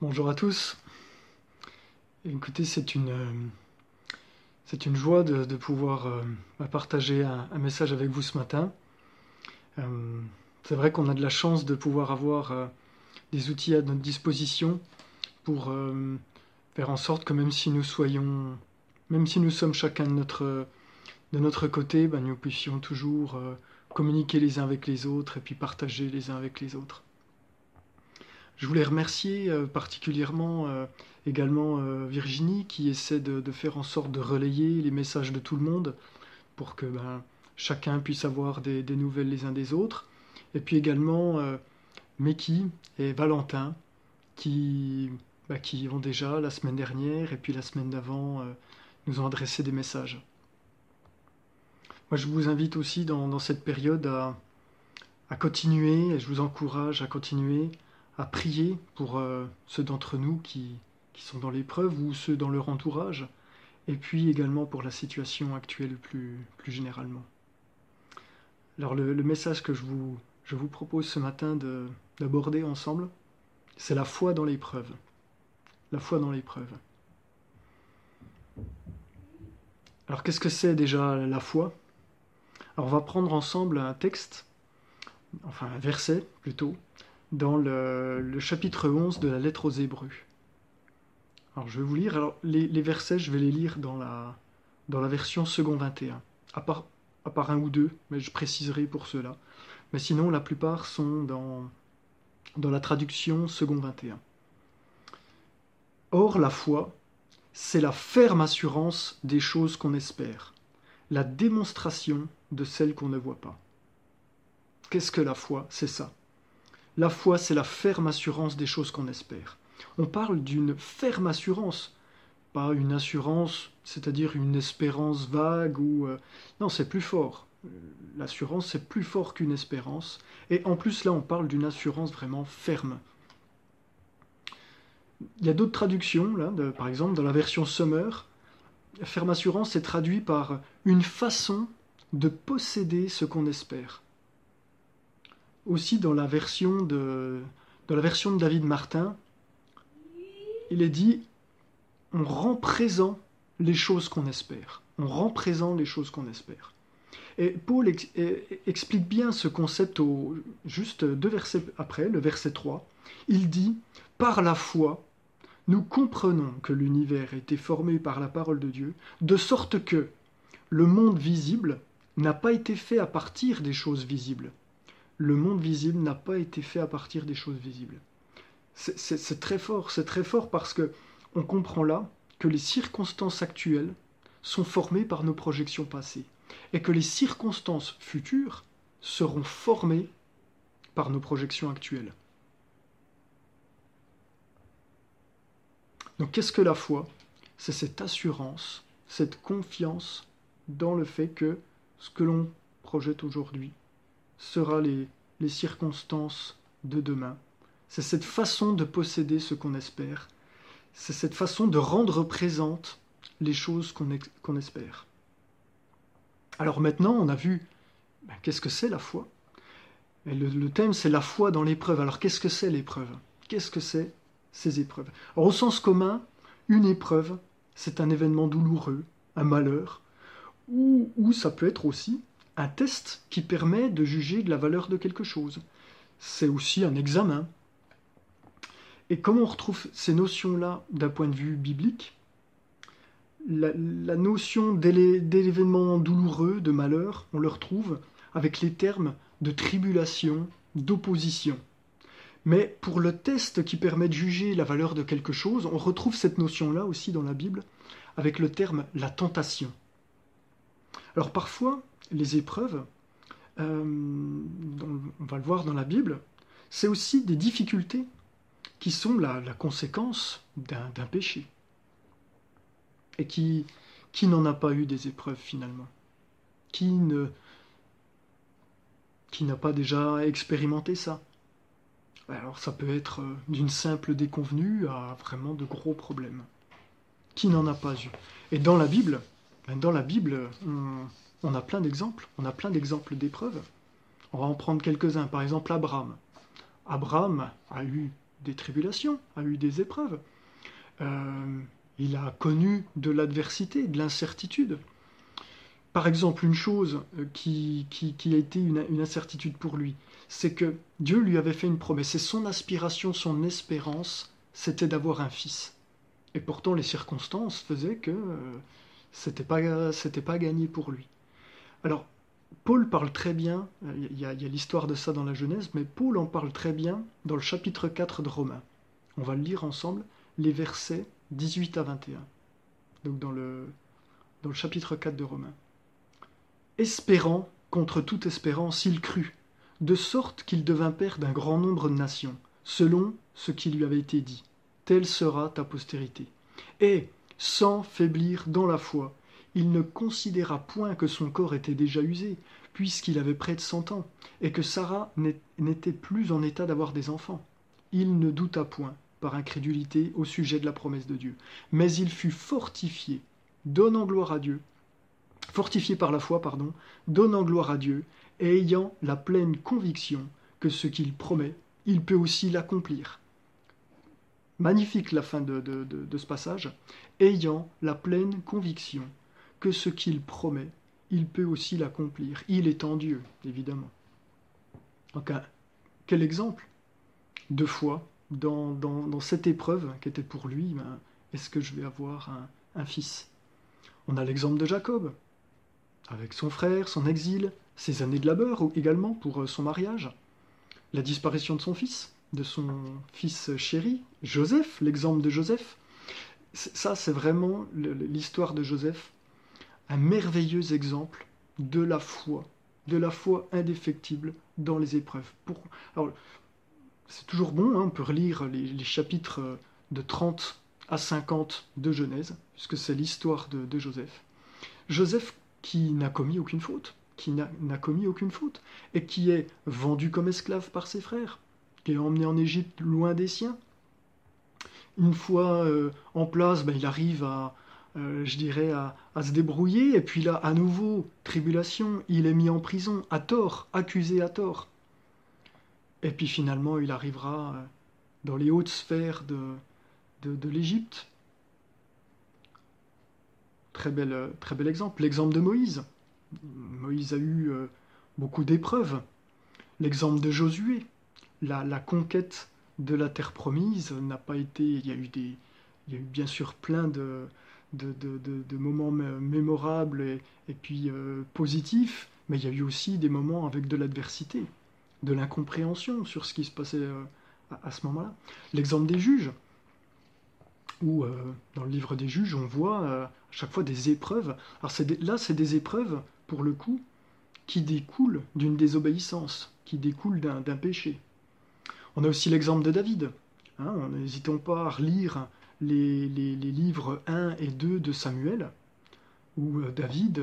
Bonjour à tous. Écoutez, c'est une joie de pouvoir partager un message avec vous ce matin. Euh, c'est vrai qu'on a de la chance de pouvoir avoir des outils à notre disposition pour faire en sorte que même si nous sommes chacun de notre côté, ben, nous puissions toujours communiquer les uns avec les autres et puis partager les uns avec les autres. Je voulais remercier particulièrement également Virginie qui essaie de faire en sorte de relayer les messages de tout le monde pour que chacun puisse avoir des nouvelles les uns des autres. Et puis également Meki et Valentin qui ont déjà la semaine dernière et puis la semaine d'avant nous ont adressé des messages. Moi je vous invite aussi dans cette période à continuer, et je vous encourage à continuer à prier pour ceux d'entre nous qui sont dans l'épreuve ou ceux dans leur entourage, et puis également pour la situation actuelle plus généralement. Alors le message que je vous propose ce matin d'aborder ensemble, c'est la foi dans l'épreuve. La foi dans l'épreuve. Alors qu'est-ce que c'est déjà la foi? Alors on va prendre ensemble un texte, enfin un verset plutôt, dans le chapitre 11 de la lettre aux Hébreux. Alors je vais vous lire, alors les versets je vais les lire dans la version second 21, à part un ou deux, mais je préciserai pour cela. Mais sinon la plupart sont dans la traduction second 21. Or la foi, c'est la ferme assurance des choses qu'on espère, la démonstration de celles qu'on ne voit pas. Qu'est-ce que la foi? C'est ça. La foi, c'est la ferme assurance des choses qu'on espère. On parle d'une ferme assurance, pas une assurance, c'est-à-dire une espérance vague ou... Non, c'est plus fort. L'assurance, c'est plus fort qu'une espérance. Et en plus, là, on parle d'une assurance vraiment ferme. Il y a d'autres traductions, là, par exemple, dans la version Summer, ferme assurance est traduit par une façon de posséder ce qu'on espère. Aussi, dans la version de David Martin, il est dit on rend présent les choses qu'on espère. On rend présent les choses qu'on espère. Et Paul explique bien ce concept juste deux versets après, le verset 3. Il dit par la foi, nous comprenons que l'univers a été formé par la parole de Dieu, de sorte que le monde visible n'a pas été fait à partir des choses visibles. Le monde visible n'a pas été fait à partir des choses visibles. C'est très fort parce que on comprend là que les circonstances actuelles sont formées par nos projections passées et que les circonstances futures seront formées par nos projections actuelles. Donc qu'est-ce que la foi? C'est cette assurance, cette confiance dans le fait que ce que l'on projette aujourd'hui sera les circonstances de demain. C'est cette façon de posséder ce qu'on espère. C'est cette façon de rendre présente les choses qu'on espère. Alors maintenant, on a vu qu'est-ce que c'est la foi. Et le thème, c'est la foi dans l'épreuve. Alors qu'est-ce que c'est l'épreuve? Qu'est-ce que c'est ces épreuves? Alors, au sens commun, une épreuve, c'est un événement douloureux, un malheur, ou ça peut être aussi un test qui permet de juger de la valeur de quelque chose. C'est aussi un examen. Et comment on retrouve ces notions-là d'un point de vue biblique? La notion d'événement douloureux, de malheur, on le retrouve avec les termes de tribulation, d'opposition. Mais pour le test qui permet de juger la valeur de quelque chose, on retrouve cette notion-là aussi dans la Bible avec le terme la tentation. Alors parfois, les épreuves, on va le voir dans la Bible, c'est aussi des difficultés qui sont la conséquence d'un péché. Et qui n'en a pas eu des épreuves finalement? Qui n'a pas déjà expérimenté ça? Alors ça peut être d'une simple déconvenue à vraiment de gros problèmes. Qui n'en a pas eu? Et dans la Bible, on a plein d'exemples. On a plein d'exemples d'épreuves. On va en prendre quelques-uns. Par exemple, Abraham. Abraham a eu des tribulations, a eu des épreuves. Il a connu de l'adversité, de l'incertitude. Par exemple, une chose qui a été une incertitude pour lui, c'est que Dieu lui avait fait une promesse, et son aspiration, son espérance, c'était d'avoir un fils. Et pourtant, les circonstances faisaient que c'était pas gagné pour lui. Alors, Paul parle très bien, il y a l'histoire de ça dans la Genèse, mais Paul en parle très bien dans le chapitre 4 de Romains. On va le lire ensemble, les versets 18 à 21. Donc dans le chapitre 4 de Romains. Espérant contre toute espérance, il crut, de sorte qu'il devint père d'un grand nombre de nations, selon ce qui lui avait été dit. Telle sera ta postérité. Et, sans faiblir dans la foi, il ne considéra point que son corps était déjà usé, puisqu'il avait près de 100 ans, et que Sarah n'était plus en état d'avoir des enfants. Il ne douta point, par incrédulité, au sujet de la promesse de Dieu. Mais il fut fortifié, donnant gloire à Dieu, fortifié par la foi, donnant gloire à Dieu, et ayant la pleine conviction que ce qu'il promet, il peut aussi l'accomplir. Magnifique la fin de ce passage. Ayant la pleine conviction que ce qu'il promet, il peut aussi l'accomplir. Il est en Dieu, évidemment. Donc, quel exemple de foi dans cette épreuve qui était pour lui, est-ce que je vais avoir un fils? On a l'exemple de Jacob, avec son frère, son exil, ses années de labeur également pour son mariage, la disparition de son fils chéri, Joseph, l'exemple de Joseph. Ça, c'est vraiment l'histoire de Joseph, un merveilleux exemple de la foi indéfectible dans les épreuves. Alors, c'est toujours bon, on peut relire les chapitres de 30 à 50 de Genèse, puisque c'est l'histoire de Joseph. Joseph qui n'a commis aucune faute, et qui est vendu comme esclave par ses frères, qui est emmené en Égypte loin des siens. Une fois en place, il arrive à se débrouiller, et puis là, à nouveau, tribulation, il est mis en prison, à tort, accusé à tort. Et puis finalement, il arrivera dans les hautes sphères de l'Égypte. Très bel exemple. L'exemple de Moïse. Moïse a eu beaucoup d'épreuves. L'exemple de Josué. La conquête de la terre promise n'a pas été... Il y a eu bien sûr plein de moments mémorables et puis positifs, mais il y a eu aussi des moments avec de l'adversité, de l'incompréhension sur ce qui se passait à ce moment-là. L'exemple des juges, où dans le livre des juges, on voit à chaque fois des épreuves. Alors c'est des épreuves, pour le coup, qui découlent d'une désobéissance, qui découlent d'un péché. On a aussi l'exemple de David. N'hésitons pas à relire les livres 1 et 2 de Samuel, où David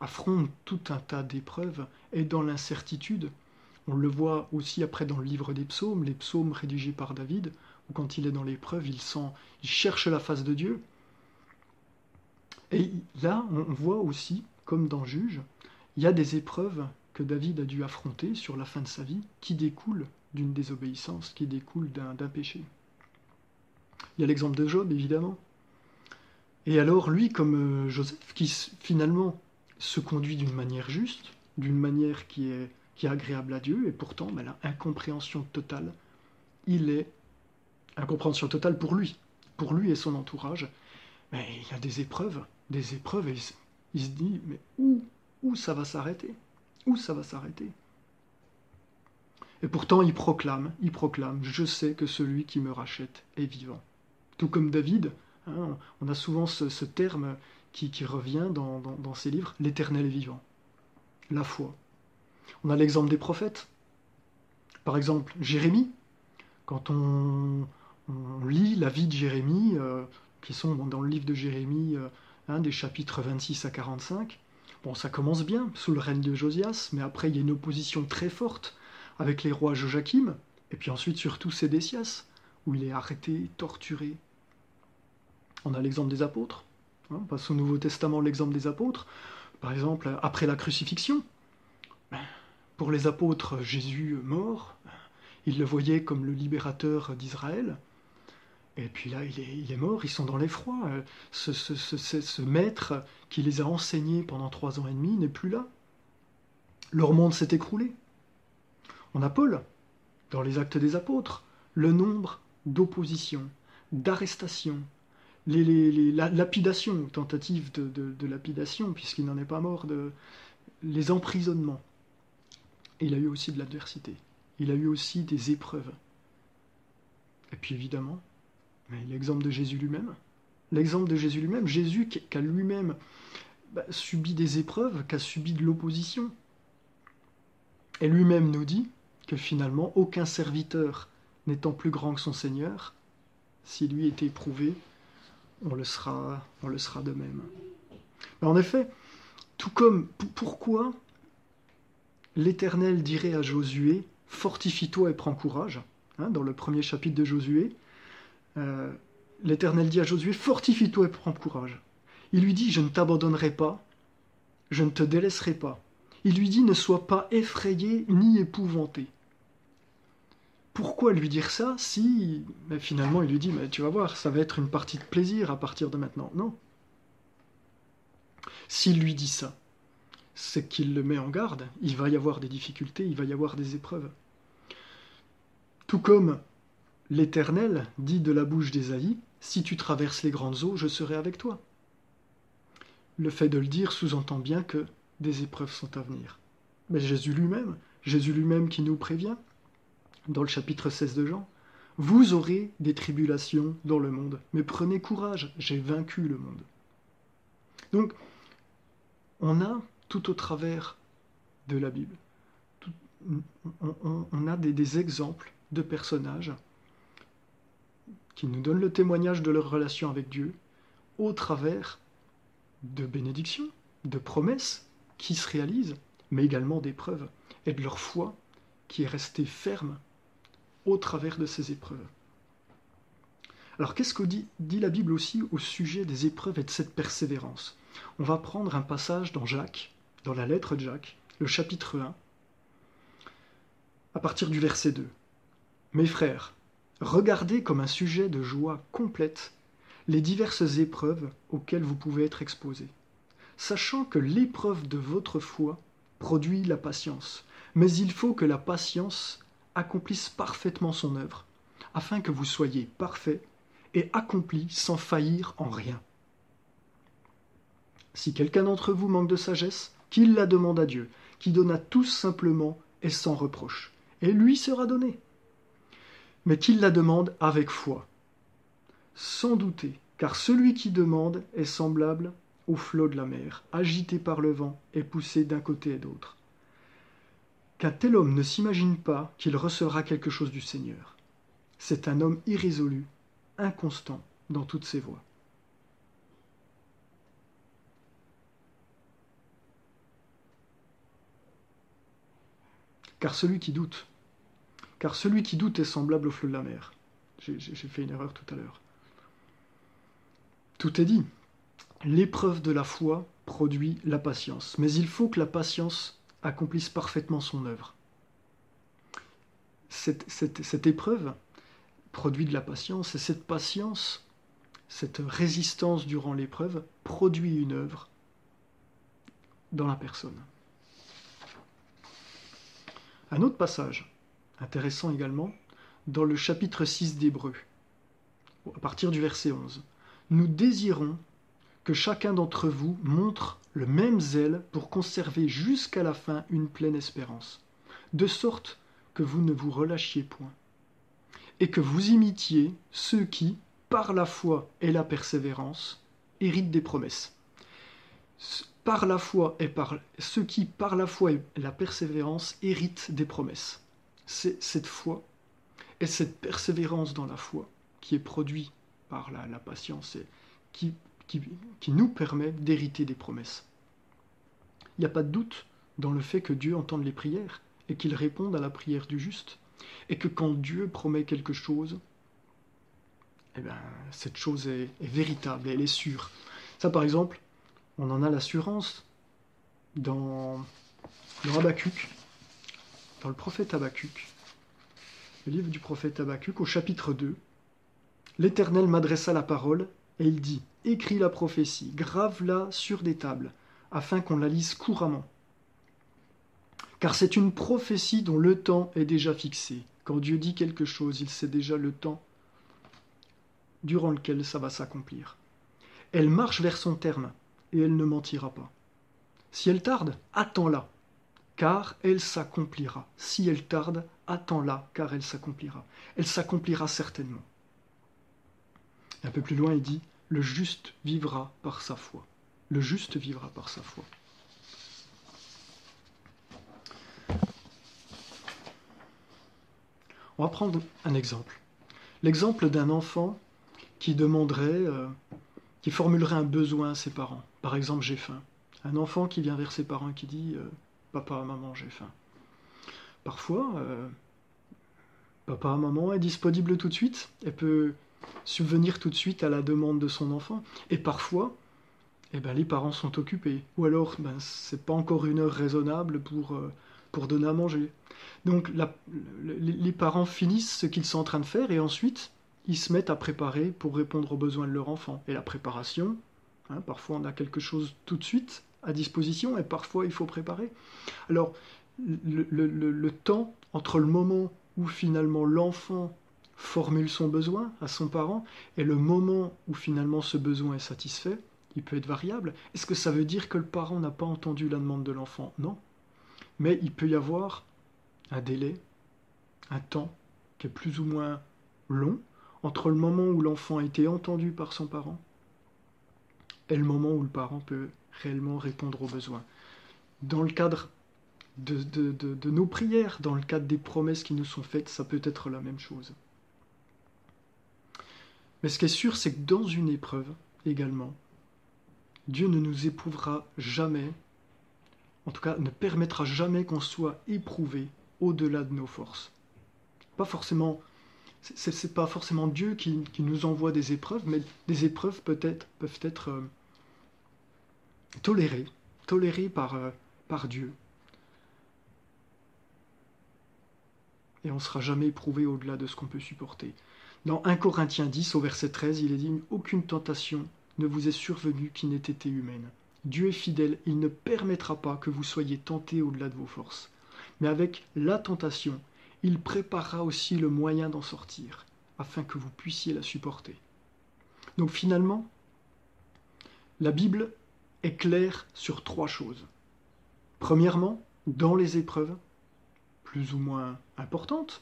affronte tout un tas d'épreuves, et dans l'incertitude. On le voit aussi après dans le livre des psaumes, les psaumes rédigés par David, où quand il est dans l'épreuve, il cherche la face de Dieu. Et là, on voit aussi, comme dans Juge, il y a des épreuves que David a dû affronter sur la fin de sa vie, qui découlent d'une désobéissance, qui découlent d'un péché. Il y a l'exemple de Job, évidemment. Et alors, lui, comme Joseph, qui finalement se conduit d'une manière juste, d'une manière qui est agréable à Dieu, et pourtant, la incompréhension totale, incompréhension totale pour lui et son entourage. Mais il y a des épreuves, et il se dit, mais où ça va s'arrêter? Où ça va s'arrêter? Et pourtant, il proclame, je sais que celui qui me rachète est vivant. Tout comme David, on a souvent ce terme qui revient dans ses livres, l'Éternel est vivant. La foi. On a l'exemple des prophètes. Par exemple, Jérémie. Quand on lit la vie de Jérémie, qui sont dans le livre de Jérémie, des chapitres 26 à 45, ça commence bien, sous le règne de Josias, mais après il y a une opposition très forte avec les rois Joachim, et puis ensuite surtout Sédécias, où il est arrêté, torturé. On a l'exemple des apôtres. On passe au Nouveau Testament l'exemple des apôtres. Par exemple, après la crucifixion, pour les apôtres, Jésus mort, Il le voyait comme le libérateur d'Israël. Et puis là, il est mort, ils sont dans l'effroi. Ce maître qui les a enseignés pendant 3 ans et demi n'est plus là. Leur monde s'est écroulé. On a Paul, dans les Actes des Apôtres, le nombre d'oppositions, d'arrestations, les lapidations, tentatives de lapidation, puisqu'il n'en est pas mort, les emprisonnements. Il a eu aussi de l'adversité. Il a eu aussi des épreuves. Et puis évidemment, l'exemple de Jésus lui-même. L'exemple de Jésus lui-même, Jésus qui a lui-même subi des épreuves, qui a subi de l'opposition. Et lui-même nous dit que finalement, aucun serviteur n'étant plus grand que son Seigneur, si lui était éprouvé, on le sera de même. Mais en effet, tout comme, pourquoi l'Éternel dirait à Josué, fortifie-toi et prends courage, dans le premier chapitre de Josué, l'Éternel dit à Josué, fortifie-toi et prends courage. Il lui dit, je ne t'abandonnerai pas, je ne te délaisserai pas. Il lui dit, ne sois pas effrayé ni épouvanté. Pourquoi lui dire ça si finalement il lui dit, tu vas voir, ça va être une partie de plaisir à partir de maintenant. Non. S'il lui dit ça, c'est qu'il le met en garde, il va y avoir des difficultés, il va y avoir des épreuves. Tout comme l'Éternel dit de la bouche d'Ésaïe, si tu traverses les grandes eaux, je serai avec toi. Le fait de le dire sous-entend bien que des épreuves sont à venir. Mais Jésus lui-même qui nous prévient, dans le chapitre 16 de Jean, vous aurez des tribulations dans le monde, mais prenez courage, j'ai vaincu le monde. Donc, on a tout au travers de la Bible, on a des exemples de personnages qui nous donnent le témoignage de leur relation avec Dieu au travers de bénédictions, de promesses qui se réalisent, mais également d'épreuves, et de leur foi qui est restée ferme au travers de ces épreuves. Alors qu'est-ce que dit la Bible aussi au sujet des épreuves et de cette persévérance? On va prendre un passage dans Jacques, dans la lettre de Jacques, le chapitre 1, à partir du verset 2. Mes frères, regardez comme un sujet de joie complète les diverses épreuves auxquelles vous pouvez être exposés, sachant que l'épreuve de votre foi produit la patience, mais il faut que la patience accomplisse parfaitement son œuvre, afin que vous soyez parfaits et accomplis sans faillir en rien. Si quelqu'un d'entre vous manque de sagesse, qu'il la demande à Dieu, qui donne à tous simplement et sans reproche, et lui sera donné. Mais qu'il la demande avec foi, sans douter, car celui qui demande est semblable au flot de la mer, agité par le vent et poussé d'un côté et d'autre. Qu'un tel homme ne s'imagine pas qu'il recevra quelque chose du Seigneur. C'est un homme irrésolu, inconstant dans toutes ses voies. Car celui qui doute est semblable au flot de la mer. J'ai fait une erreur tout à l'heure. Tout est dit. L'épreuve de la foi produit la patience, mais il faut que la patience accomplisse parfaitement son œuvre. Cette épreuve produit de la patience, et cette patience, cette résistance durant l'épreuve, produit une œuvre dans la personne. Un autre passage, intéressant également, dans le chapitre 6 d'Hébreux, à partir du verset 11. Nous désirons que chacun d'entre vous montre le même zèle pour conserver jusqu'à la fin une pleine espérance, de sorte que vous ne vous relâchiez point, et que vous imitiez ceux qui, par la foi et la persévérance, héritent des promesses. Par la foi et ceux qui, par la foi et la persévérance, héritent des promesses. C'est cette foi et cette persévérance dans la foi qui est produite par la patience et qui nous permet d'hériter des promesses. Il n'y a pas de doute dans le fait que Dieu entende les prières et qu'il réponde à la prière du juste, et que quand Dieu promet quelque chose, cette chose est véritable et elle est sûre. Ça, par exemple, on en a l'assurance dans Habakkuk, dans le prophète Habakkuk. le livre du prophète Habakkuk, au chapitre 2, l'Éternel m'adressa la parole, et il dit, « Écris la prophétie, grave-la sur des tables, afin qu'on la lise couramment. Car c'est une prophétie dont le temps est déjà fixé. Quand Dieu dit quelque chose, il sait déjà le temps durant lequel ça va s'accomplir. Elle marche vers son terme, et elle ne mentira pas. Si elle tarde, attends-la, car elle s'accomplira. Si elle tarde, attends-la, car elle s'accomplira. Elle s'accomplira certainement. » Et un peu plus loin, il dit, « Le juste vivra par sa foi. » Le juste vivra par sa foi. On va prendre un exemple. L'exemple d'un enfant qui demanderait, qui formulerait un besoin à ses parents. Par exemple, j'ai faim. Un enfant qui vient vers ses parents et qui dit papa, maman, j'ai faim. Parfois, papa, maman est disponible tout de suite et peut subvenir tout de suite à la demande de son enfant. Et parfois, les parents sont occupés. Ou alors, c'est pas encore une heure raisonnable pour donner à manger. Donc, les parents finissent ce qu'ils sont en train de faire et ensuite, ils se mettent à préparer pour répondre aux besoins de leur enfant. Et la préparation, parfois on a quelque chose tout de suite à disposition et parfois il faut préparer. Alors, le temps entre le moment où finalement l'enfant formule son besoin à son parent et le moment où finalement ce besoin est satisfait, il peut être variable. Est-ce que ça veut dire que le parent n'a pas entendu la demande de l'enfant? Non. Mais il peut y avoir un délai, un temps qui est plus ou moins long entre le moment où l'enfant a été entendu par son parent et le moment où le parent peut réellement répondre aux besoins. Dans le cadre de nos prières, dans le cadre des promesses qui nous sont faites, ça peut être la même chose. Mais ce qui est sûr, c'est que dans une épreuve également, Dieu ne nous éprouvera jamais, en tout cas ne permettra jamais qu'on soit éprouvé au-delà de nos forces. Pas forcément, c'est pas forcément Dieu qui nous envoie des épreuves, mais des épreuves peuvent être tolérées par Dieu. Et on ne sera jamais éprouvé au-delà de ce qu'on peut supporter. Dans 1 Corinthiens 10, au verset 13, il est dit « Aucune tentation ne vous est survenue qui n'ait été humaine. Dieu est fidèle, il ne permettra pas que vous soyez tentés au-delà de vos forces. Mais avec la tentation, il préparera aussi le moyen d'en sortir, afin que vous puissiez la supporter. » Donc finalement, la Bible est claire sur 3 choses. Premièrement, dans les épreuves, plus ou moins importantes,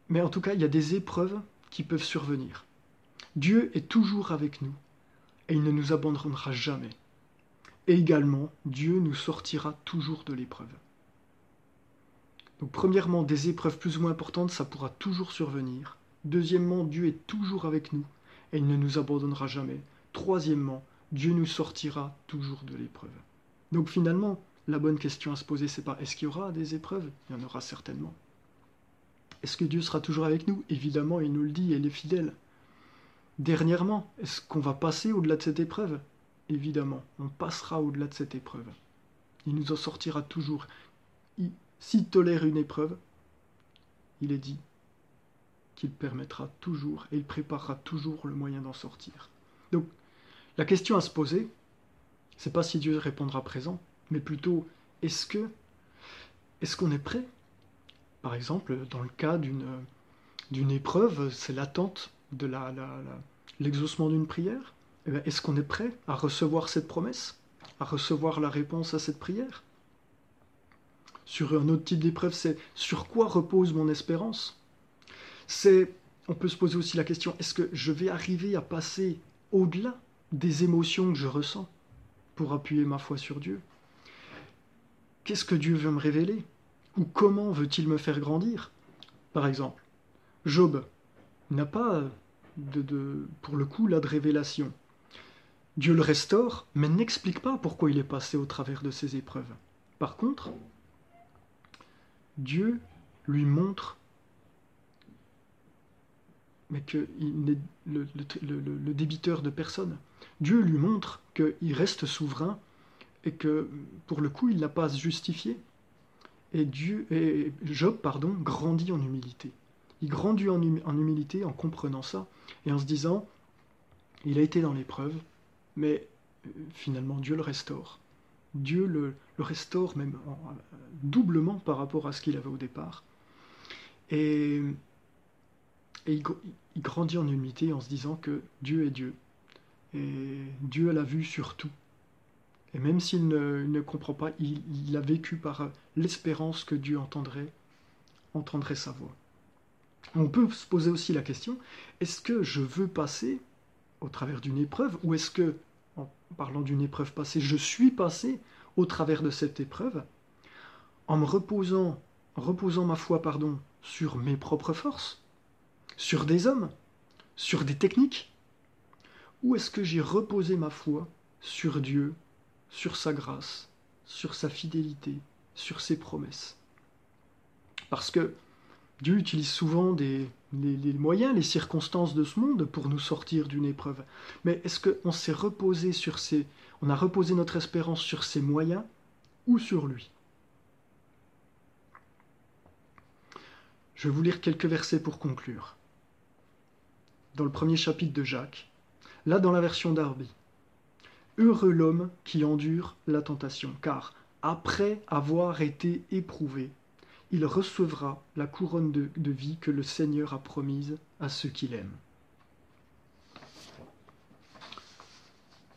mais en tout cas, il y a des épreuves qui peuvent survenir. Dieu est toujours avec nous, et il ne nous abandonnera jamais. Et également, Dieu nous sortira toujours de l'épreuve. Donc premièrement, des épreuves plus ou moins importantes, ça pourra toujours survenir. Deuxièmement, Dieu est toujours avec nous, et il ne nous abandonnera jamais. Troisièmement, Dieu nous sortira toujours de l'épreuve. Donc finalement, la bonne question à se poser, c'est pas est-ce qu'il y aura des épreuves? Il y en aura certainement. Est-ce que Dieu sera toujours avec nous? Évidemment, il nous le dit, et il est fidèle. Dernièrement, est-ce qu'on va passer au-delà de cette épreuve? Évidemment, on passera au-delà de cette épreuve. Il nous en sortira toujours. S'il tolère une épreuve, il est dit qu'il permettra toujours et il préparera toujours le moyen d'en sortir. Donc, la question à se poser, c'est pas si Dieu répondra présent, mais plutôt est-ce qu'on est prêt? Par exemple, dans le cas d'une épreuve, c'est l'attente de l'exaucement d'une prière. Eh bien, est-ce qu'on est prêt à recevoir cette promesse, à recevoir la réponse à cette prière? Sur un autre type d'épreuve, c'est sur quoi repose mon espérance? On peut se poser aussi la question, est-ce que je vais arriver à passer au-delà des émotions que je ressens pour appuyer ma foi sur Dieu? Qu'est-ce que Dieu veut me révéler? Ou comment veut-il me faire grandir? Par exemple, Job n'a pas, pour le coup, de révélation. Dieu le restaure, mais n'explique pas pourquoi il est passé au travers de ces épreuves. Par contre, Dieu lui montre qu'il n'est le débiteur de personne. Dieu lui montre qu'il reste souverain et que, pour le coup, il n'a pas à se justifier. Et Job, grandit en humilité. Il grandit en humilité en comprenant ça et en se disant, il a été dans l'épreuve, mais finalement Dieu le restaure. Dieu le restaure même doublement par rapport à ce qu'il avait au départ. Et il grandit en humilité en se disant que Dieu est Dieu. Et Dieu a la vue sur tout. Et même s'il ne comprend pas, il a vécu par l'espérance que Dieu entendrait sa voix. On peut se poser aussi la question, est-ce que je veux passer au travers d'une épreuve, ou est-ce que, en parlant d'une épreuve passée, je suis passé au travers de cette épreuve, en reposant ma foi, sur mes propres forces, sur des hommes, sur des techniques, ou est-ce que j'ai reposé ma foi sur Dieu, sur sa grâce, sur sa fidélité, sur ses promesses? Parce que Dieu utilise souvent les moyens, les circonstances de ce monde pour nous sortir d'une épreuve. Mais est-ce qu'on s'est reposé on a reposé notre espérance sur ses moyens ou sur lui? Je vais vous lire quelques versets pour conclure. Dans le premier chapitre de Jacques, là dans la version Darby. Heureux l'homme qui endure la tentation, car après avoir été éprouvé, il recevra la couronne de vie que le Seigneur a promise à ceux qui l'aiment.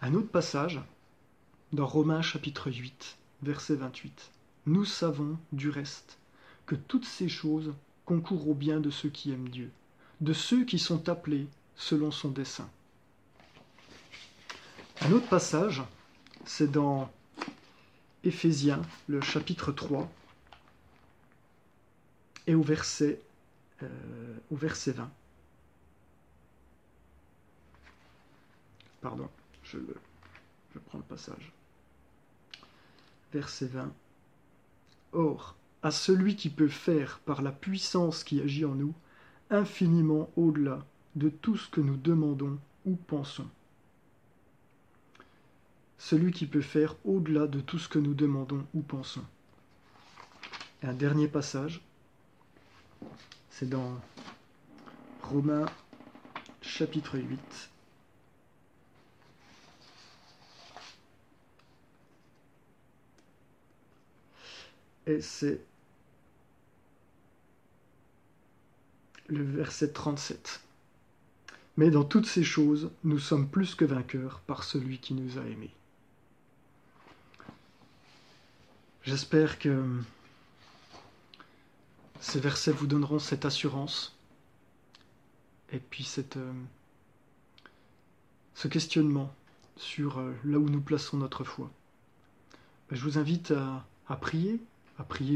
Un autre passage, dans Romains chapitre 8, verset 28. Nous savons, du reste, que toutes ces choses concourent au bien de ceux qui aiment Dieu, de ceux qui sont appelés selon son dessein. Un autre passage, c'est dans Éphésiens, le chapitre 3, et au verset 20. Pardon, je prends le passage. Verset 20. Or, à celui qui peut faire par la puissance qui agit en nous, infiniment au-delà de tout ce que nous demandons ou pensons. Celui qui peut faire au-delà de tout ce que nous demandons ou pensons. Et un dernier passage, c'est dans Romains chapitre 8. Et c'est le verset 37. Mais dans toutes ces choses, nous sommes plus que vainqueurs par celui qui nous a aimés. J'espère que ces versets vous donneront cette assurance et puis ce questionnement sur là où nous plaçons notre foi. Je vous invite à prier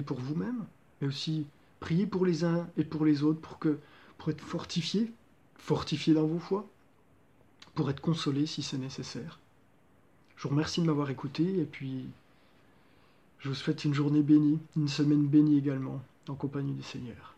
pour vous-même, mais aussi prier pour les uns et pour les autres pour être fortifiés dans vos foi, pour être consolés si c'est nécessaire. Je vous remercie de m'avoir écouté et puis je vous souhaite une journée bénie, une semaine bénie également, en compagnie du Seigneur.